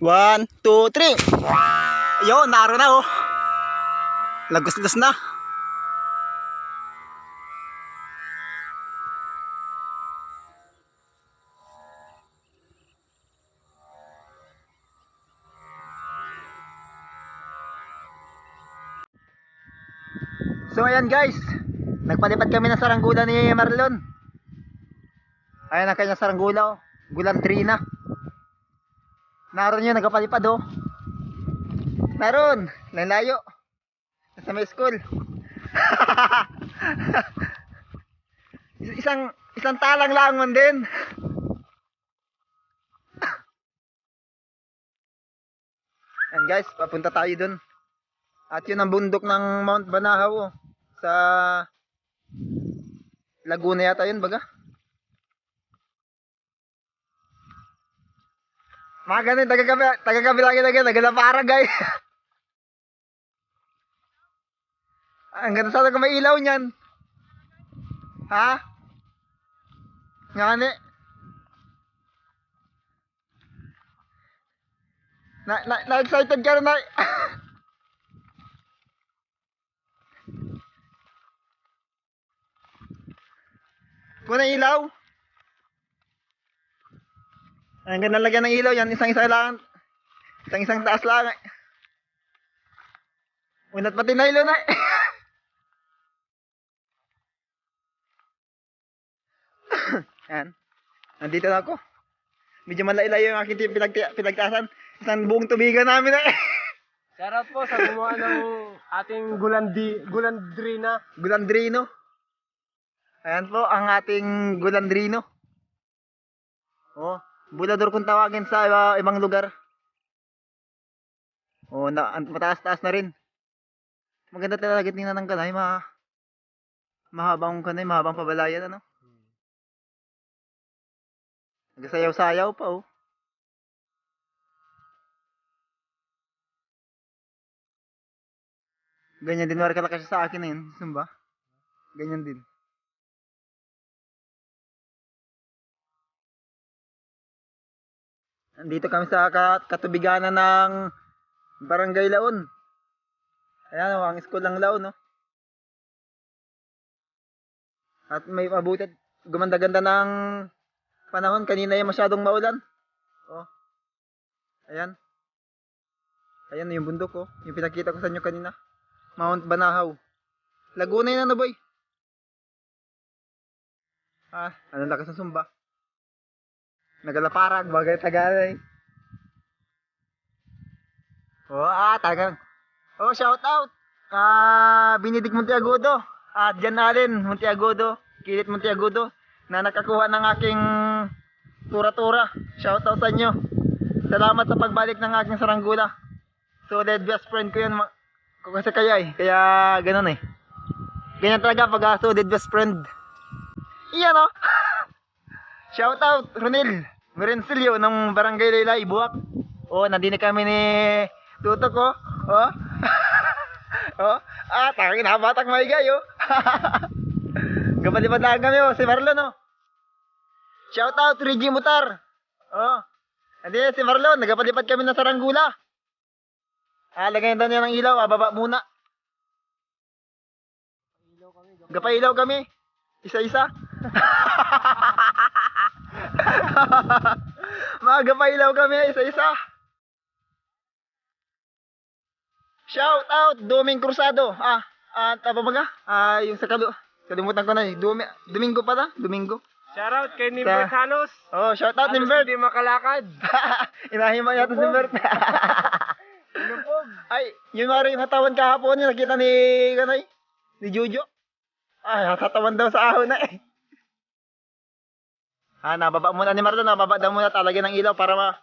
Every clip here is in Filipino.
1, 2, 3. Ayun, naro na oh. Lagos-lagos na. So ayan guys, nagpalipad kami ng saranggula ni Marlon. Ayan ang kanyang saranggula oh. Gulandrina. Naroon yun, nagpalipad oh. Naroon, layo. Nasa may school. isang talang lang man din. Ayan guys, papunta tayo dun. At yun ang bundok ng Mount Banahaw oh. Sa Laguna yata yun baga. Mga ganun, taga-kabilangin na ganun, nagalaparag guys. Ang ganda sana kung may ilaw niyan. Ha? Nga na-excited ka na. Kung na ilaw. Ang ganda lagyan ng ilaw yan, isang-isa lang. Isang-isang taas lang. Unat pati na ilaw na. Yan. Nandito na ako. Medyo malay-layo yung aking pinagtasan. Isang buong tubigan namin na. Shoutout po sa gumawa ng ating Gulandrino. Ayan po ang ating Gulandrino. Oh, bulador kung tawagin sa ibang lugar. Oh, mataas-taas na rin. Maganda talaga tingnan ng kanay, mahabang kanay, mahabang pabalayan ano. Nagsayaw-sayaw pa oh. Ganyan din marka kasi sa akin na yun, sumba. Ganyan din. Andito kami sa katubiganan ng Barangay Laon. Ayan oh, ang school ng Laon oh. At may mabuti gumanda-ganda ng panahon, kanina yung masyadong maulan. Oh. Ayan. Ayan yung bundok oh, yung pinakita ko sa inyo kanina. Mount Banahaw. Laguna yun ano boy? Ano lakas ng sumba? Nagalaparag, bagay tagalay. Oh, talagang. Oh, shout out. Binidik Monteagudo. At Jan Allen Monteagudo, Kilit Monteagudo na nakakuha ng aking tura-tura. Shout out sa inyo. Salamat sa pagbalik ng aking saranggula. Solid best friend ko yun. Kasi kaya ganun eh. Ganyan talaga pag solid best friend. Iyan oh. Shout out Ronel Merencilio ng Barangay Laylay, Buwak. Oh, nandini kami ni Tutok oh. Oh. Oh, tangin na batak maigay oh. Gabalipad lang kami oh, si Marlon oh. Shout out Reggie Mutar. Oh. Hindi si Marlon, nagapalipad kami ng saranggula. Lagayan daw niya ng ilaw, baba muna. Gapailaw kami. Isa-isa. Magapailaw kami, isa-isa. Shout out Doming Cruzado. Tapa baga? Yung sa kalimutan ko na eh. Domingo pala, Domingo. Shoutout kay Nimbert Halos. Oh, shout out Nimbert. Hindi makalakad. Inahima yata si Nimbert. Ay, yun nga rin natawan kahapon yung nakita ni Jojo. Natawan daw sa ahon na eh. Nababa muna ni Marlon, nababa daw muna talaga ng ilaw para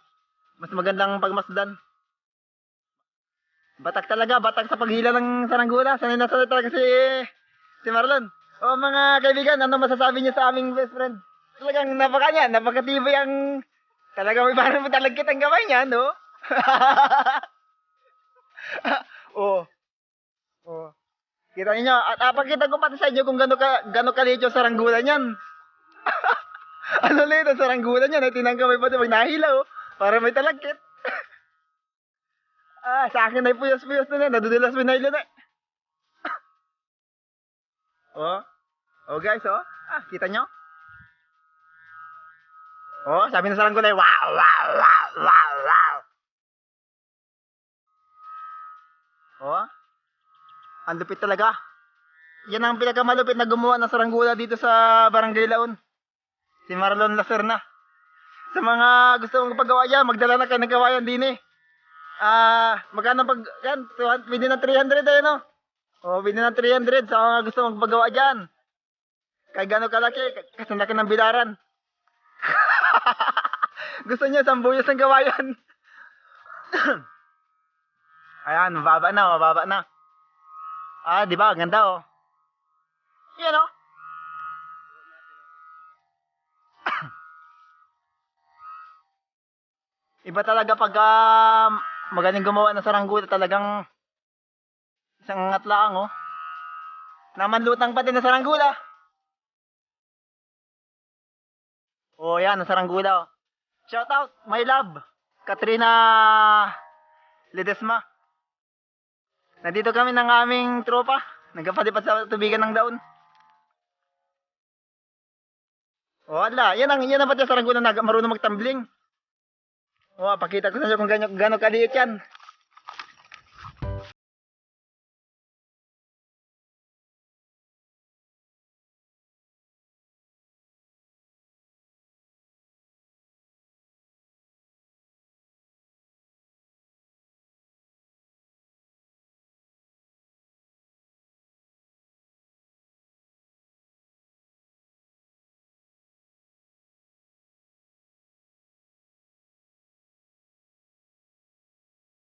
mas magandang pagmasdan. Batak talaga, batak sa paghila ng saranggula. Sanay na sanay talaga si Marlon. O mga kaibigan, ano masasabi niyo sa aming best friend? Talagang napakatibay ang talagang may parang matalagkit ang kamay niya, no? Oh. Kita niyo, at pakita ko pati sa inyo kung gano kaliit yung saranggola niyan. Ano liit ang saranggola niyan, tinangkamay pati pag nahilaw, para may talagkit. Sa akin ay puyos-puyos na na. Nadudulas mo na ilan eh. Oh. Oh guys, oh. Kita nyo? Oh, sabi ng saranggola, wow, wow, wow, wow, wow. Oh. Ang lupit talaga. Yan ang pinakamalupit na gumawa ng saranggola dito sa Barangay Laon. Si Marlon Lacerna. Sa mga gusto mong paggawa yan, magdala na kayo ng kawayan din eh. Magkano pag, yan, pwede na 300 eh, no? O, pwede na 300 sa mga gusto mong paggawa dyan. Kahit gano'ng kalaki, kasi laki ng bilaran. Gusto niyo, sambuyos ng kawayan. Ayan, mababa na, mababa na. Di ba? Ganda, oh. Yan, oh. Iba talaga pag magaling gumawa ng saranggola, talagang isang ngatlaang, oh. Namanlutang pati na saranggola. Oh, yan, ang saranggola, oh. Shout out, my love, Katrina Ledesma. Nandito kami ng aming tropa. Nagpapalipat sa tubigan ng daon. Oh, ala, yan ang pati saranggola na marunong magtambling. Oh, pakita ko sa inyo kung gano'ng kaliit yan.